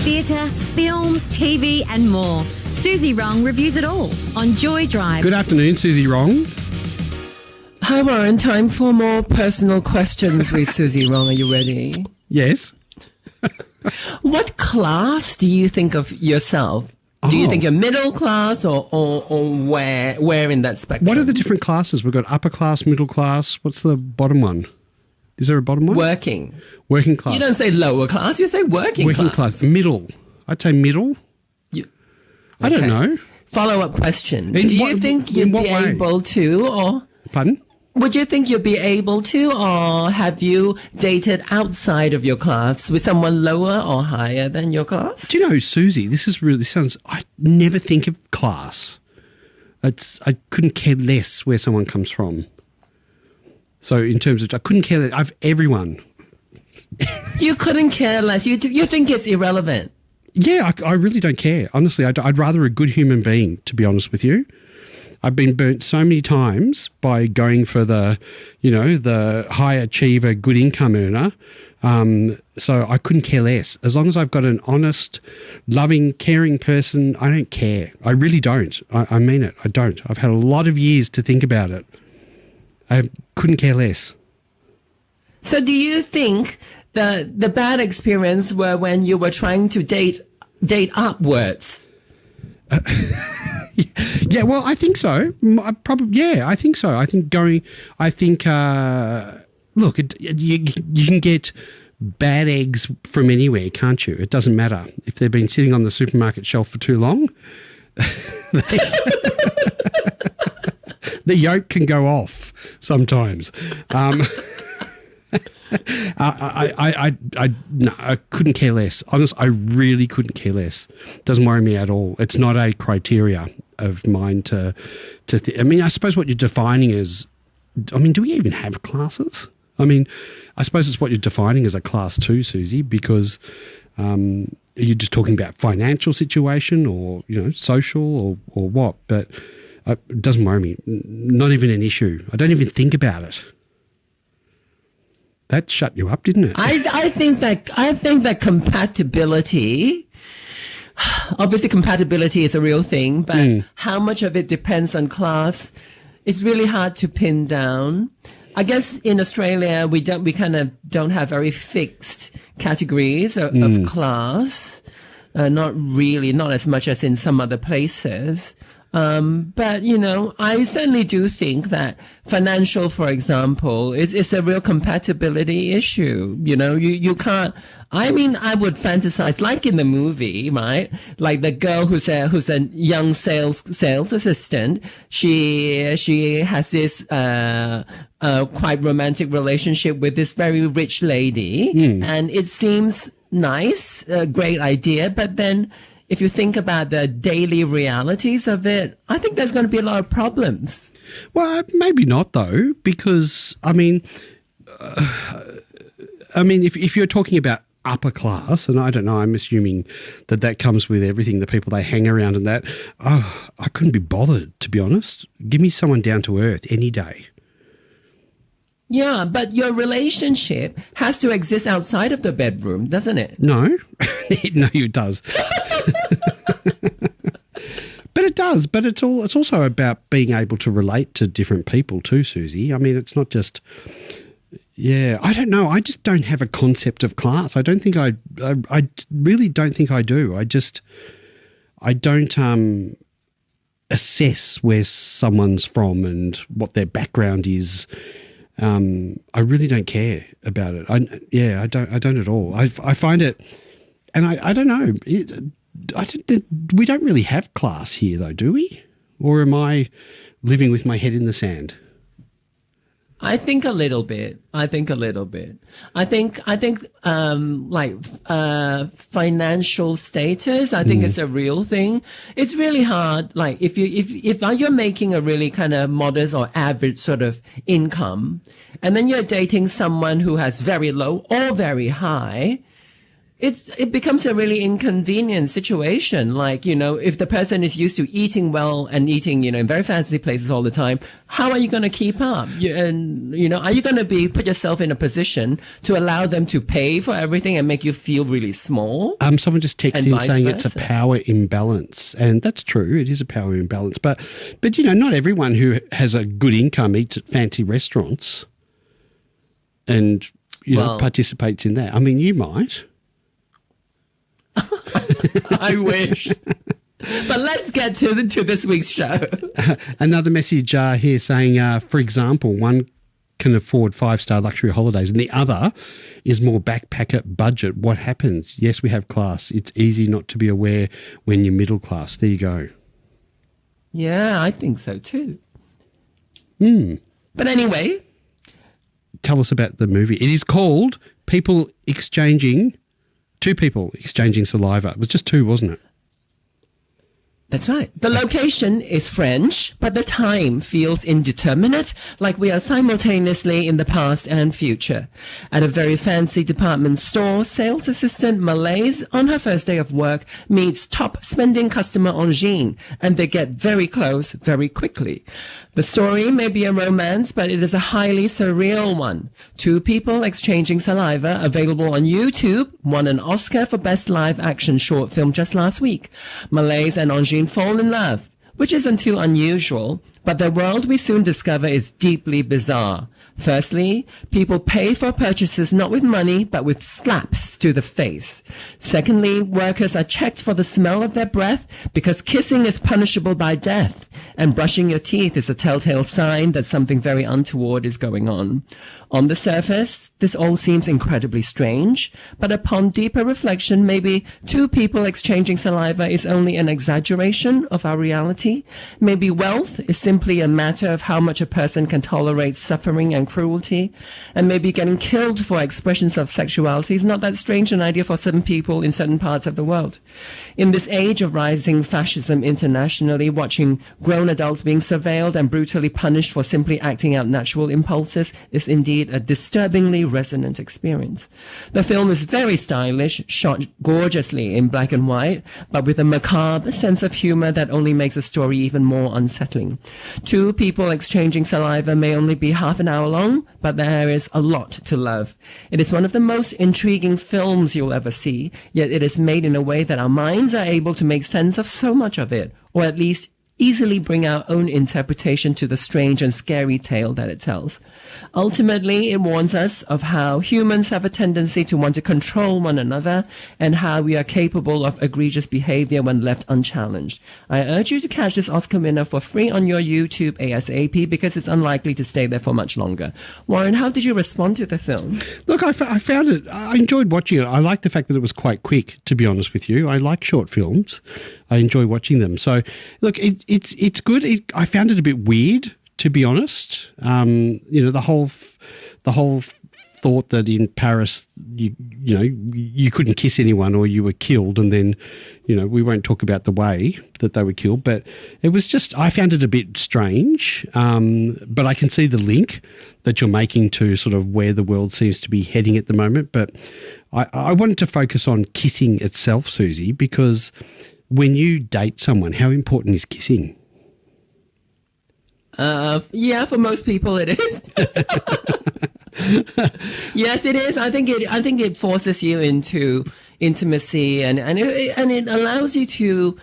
theatre, film, TV and more. Suzy Wrong reviews it all on Joy Drive. Good afternoon, Suzy Wrong. Hi, Warren. Time for more personal questions with Suzy Wrong. Are you ready? Yes. What class do you think of yourself? Do you think you're middle class or where in that spectrum? What are the different classes? We've got upper class, middle class. What's the bottom one? Is there a bottom one? Working. Working class. You don't say lower class, you say working class. Working class. Middle. I'd say middle. I don't know. Follow-up question. Do you think you'd be able to, or... Pardon? Would you think you'd be able to, or have you dated outside of your class with someone lower or higher than your class? Do you know, Suzy, I never think of class. I couldn't care less where someone comes from. So in terms of, I couldn't care less. I've everyone. You couldn't care less. You think it's irrelevant. Yeah, I really don't care. Honestly, I'd rather a good human being, to be honest with you. I've been burnt so many times by going for the high achiever, good income earner. So I couldn't care less. As long as I've got an honest, loving, caring person, I don't care. I really don't. I mean it. I don't. I've had a lot of years to think about it. I couldn't care less. So do you think the bad experience were when you were trying to date upwards? Yeah, well, I think so. I think so. Look, you can get bad eggs from anywhere, can't you? It doesn't matter. If they've been sitting on the supermarket shelf for too long, the yolk can go off sometimes. I couldn't care less. Honestly, I really couldn't care less. Doesn't worry me at all. It's not a criteria of mine to I mean, I suppose what you're defining is, do we even have classes? I mean, I suppose it's what you're defining as a class too, Suzy, because are you just talking about financial situation or, social or what? But it doesn't worry me. Not even an issue. I don't even think about it. That shut you up, didn't it? I think that compatibility, obviously compatibility is a real thing, but how much of it depends on class, it's really hard to pin down. I guess in Australia, we kind of don't have very fixed categories of class. Not as much as in some other places. But, I certainly do think that financial, for example, is a real compatibility issue. You can't, I would fantasize, like in the movie, right? Like the girl who's a young sales assistant. She has this, quite romantic relationship with this very rich lady. And it seems nice, a great idea, but then, if you think about the daily realities of it, I think there's going to be a lot of problems. Well, maybe not though, because if you're talking about upper class, and I don't know, I'm assuming that comes with everything, the people they hang around and that. Oh, I couldn't be bothered, to be honest. Give me someone down to earth any day. Yeah, but your relationship has to exist outside of the bedroom, doesn't it? No, no, it does. But it does. But it's also about being able to relate to different people too, Suzy. I mean, it's not just. Yeah, I don't know. I just don't have a concept of class. I don't think I really don't think I do. I don't assess where someone's from and what their background is. I really don't care about it. I don't at all. I find it, and I don't know. We don't really have class here, though, do we? Or am I living with my head in the sand? I think a little bit. I think financial status, I think it's a real thing. It's really hard. Like if you're making a really kind of modest or average sort of income, and then you're dating someone who has very low or very high, it becomes a really inconvenient situation. Like, if the person is used to eating well and eating, in very fancy places all the time, how are you going to keep up? Are you going to put yourself in a position to allow them to pay for everything and make you feel really small? Someone just texted in saying it's a power imbalance, and that's true. It is a power imbalance, but not everyone who has a good income eats at fancy restaurants, and participates in that. I mean, you might. I wish. But let's get to this week's show. Another message here saying, for example, one can afford 5-star luxury holidays and the other is more backpacker budget. What happens? Yes, we have class. It's easy not to be aware when you're middle class. There you go. Yeah, I think so too. But anyway. Tell us about the movie. It is called Two People Exchanging Saliva. It was just two, wasn't it? That's right. The location is French, but the time feels indeterminate, like we are simultaneously in the past and future. At a very fancy department store, sales assistant Malaise, on her first day of work, meets top spending customer Angine, and they get very close very quickly. The story may be a romance, but it is a highly surreal one. Two People Exchanging Saliva, available on YouTube, won an Oscar for Best Live Action Short Film just last week. Malaise and Angine fall in love, which isn't too unusual, but the world we soon discover is deeply bizarre. Firstly, people pay for purchases not with money, but with slaps to the face. Secondly, workers are checked for the smell of their breath because kissing is punishable by death, and brushing your teeth is a telltale sign that something very untoward is going on. On the surface, this all seems incredibly strange, but upon deeper reflection, maybe two people exchanging saliva is only an exaggeration of our reality. Maybe wealth is simply a matter of how much a person can tolerate suffering and cruelty, and maybe getting killed for expressions of sexuality is not that strange an idea for certain people in certain parts of the world. In this age of rising fascism internationally, watching grown adults being surveilled and brutally punished for simply acting out natural impulses is indeed a disturbingly resonant experience. The film is very stylish, shot gorgeously in black and white, but with a macabre sense of humor that only makes the story even more unsettling. Two People Exchanging Saliva may only be half an hour long, but there is a lot to love. It is one of the most intriguing films you'll ever see, yet it is made in a way that our minds are able to make sense of so much of it, or at least easily bring our own interpretation to the strange and scary tale that it tells. Ultimately, it warns us of how humans have a tendency to want to control one another and how we are capable of egregious behavior when left unchallenged. I urge you to catch this Oscar winner for free on your YouTube ASAP because it's unlikely to stay there for much longer. Warren, how did you respond to the film? Look, I found it, I enjoyed watching it. I liked the fact that it was quite quick, to be honest with you. I like short films. I enjoy watching them. So, look, it's good. I found it a bit weird, to be honest. The whole thought that in Paris, you couldn't kiss anyone or you were killed, and then, we won't talk about the way that they were killed, but it was just, I found it a bit strange. But I can see the link that you're making to sort of where the world seems to be heading at the moment. But I wanted to focus on kissing itself, Suzy, because when you date someone, how important is kissing? Yeah, for most people it is. Yes, it is. I think it forces you into intimacy and it allows you to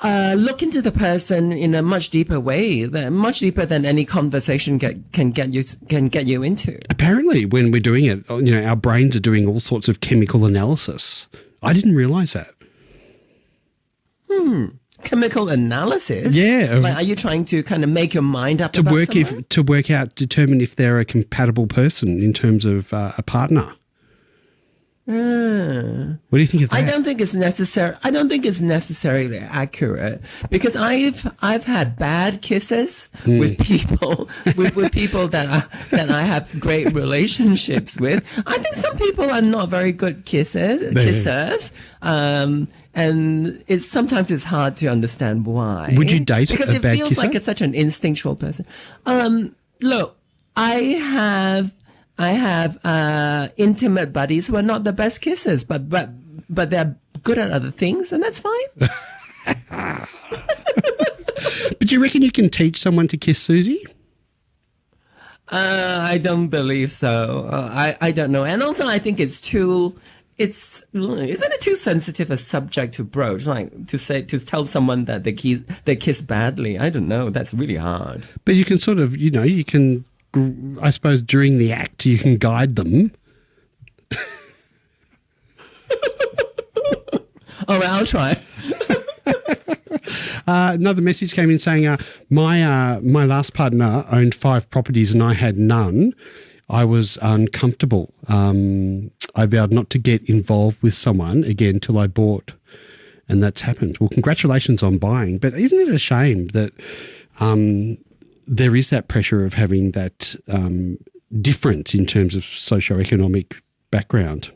look into the person in a much deeper way, much deeper than any conversation can get you into. Apparently, when we're doing it, our brains are doing all sorts of chemical analysis. I didn't realize that. Chemical analysis? Yeah. Like, are you trying to kind of make your mind up about someone? Determine if they're a compatible person in terms of a partner. What do you think of that? I don't think it's necessary. I don't think it's necessarily accurate because I've had bad kisses with people with people that I have great relationships with. I think some people are not very good kissers. And sometimes it's hard to understand why. Would you date because a bad kisser? Because it feels like it's such an instinctual person. Look, I have I have intimate buddies who are not the best kissers, but they're good at other things, and that's fine. But do you reckon you can teach someone to kiss, Suzy? I don't believe so. I don't know. And also, I think isn't it too sensitive a subject to broach? Like to tell someone that they kiss badly. I don't know. That's really hard. But you can sort of, you can, I suppose, during the act, you can guide them. All right, I'll try. Another message came in saying, my last partner owned 5 properties and I had none. I was uncomfortable. I vowed not to get involved with someone again till I bought, and that's happened. Well, congratulations on buying. But isn't it a shame that there is that pressure of having that difference in terms of socioeconomic background?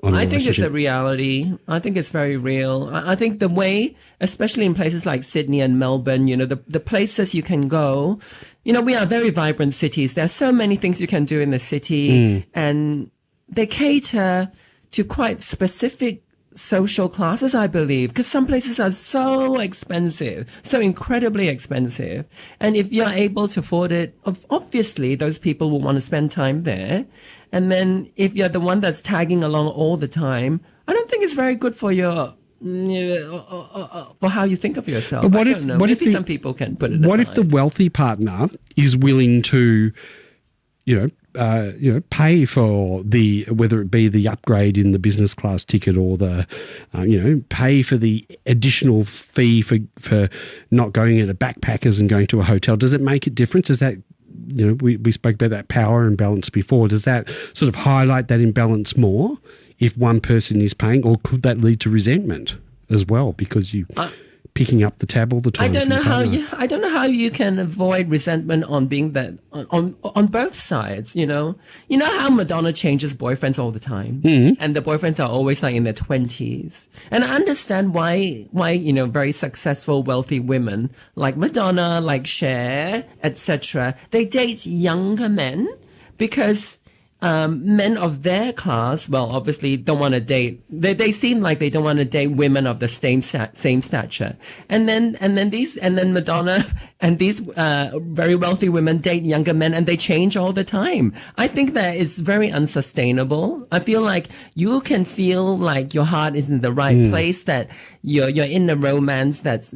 I think it's a reality. I think it's very real. I think the way, especially in places like Sydney and Melbourne, the places you can go, we are very vibrant cities. There are so many things you can do in the city, and they cater to quite specific social classes, I believe, because some places are so expensive, so incredibly expensive. And if you're able to afford it, obviously those people will want to spend time there. And then if you're the one that's tagging along all the time, I don't think it's very good for your for how you think of yourself. But Maybe some people can put it aside. What if the wealthy partner is willing to, pay for whether it be the upgrade in the business class ticket or the, pay for the additional fee for not going at a backpackers and going to a hotel? Does it make a difference? Is that, we spoke about that power imbalance before. Does that sort of highlight that imbalance more if one person is paying, or could that lead to resentment as well because you picking up the tab all the time? I don't know how you can avoid resentment on being that on both sides. You know how Madonna changes boyfriends all the time, and the boyfriends are always like in their 20s. And I understand why very successful, wealthy women like Madonna, like Cher, etc. They date younger men because men of their class, well, obviously don't want to date. They seem like they don't want to date women of the same stature. And then Madonna and these very wealthy women date younger men, and they change all the time. I think that is very unsustainable. I feel like you can feel like your heart is in the right place, that you're in a romance that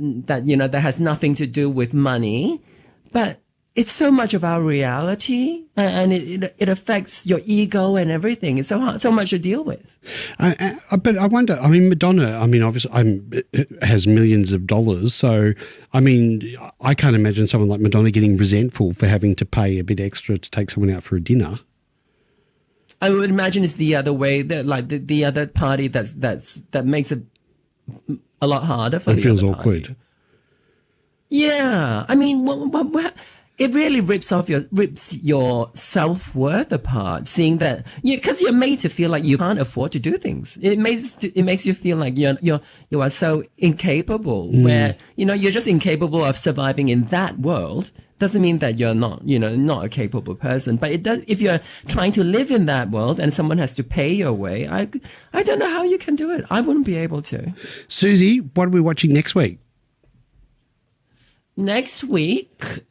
has nothing to do with money, but it's so much of our reality, and it affects your ego and everything. It's so much to deal with. But I wonder, Madonna, obviously has millions of dollars. So, I can't imagine someone like Madonna getting resentful for having to pay a bit extra to take someone out for a dinner. I would imagine it's the other way, that the other party that makes it a lot harder for the other party. It feels awkward. Yeah. It really rips your self-worth apart, seeing that, because you're made to feel like you can't afford to do things. It makes you feel like you are so incapable, where, you're just incapable of surviving in that world. Doesn't mean that you're not a capable person, but it does, if you're trying to live in that world and someone has to pay your way, I don't know how you can do it. I wouldn't be able to. Suzy, what are we watching next week? Next week,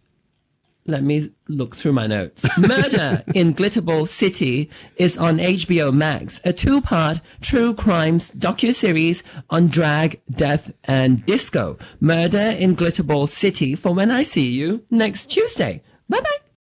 let me look through my notes. Murder in Glitterball City is on HBO Max, a 2-part true crimes docuseries on drag, death, and disco. Murder in Glitterball City for when I see you next Tuesday. Bye-bye.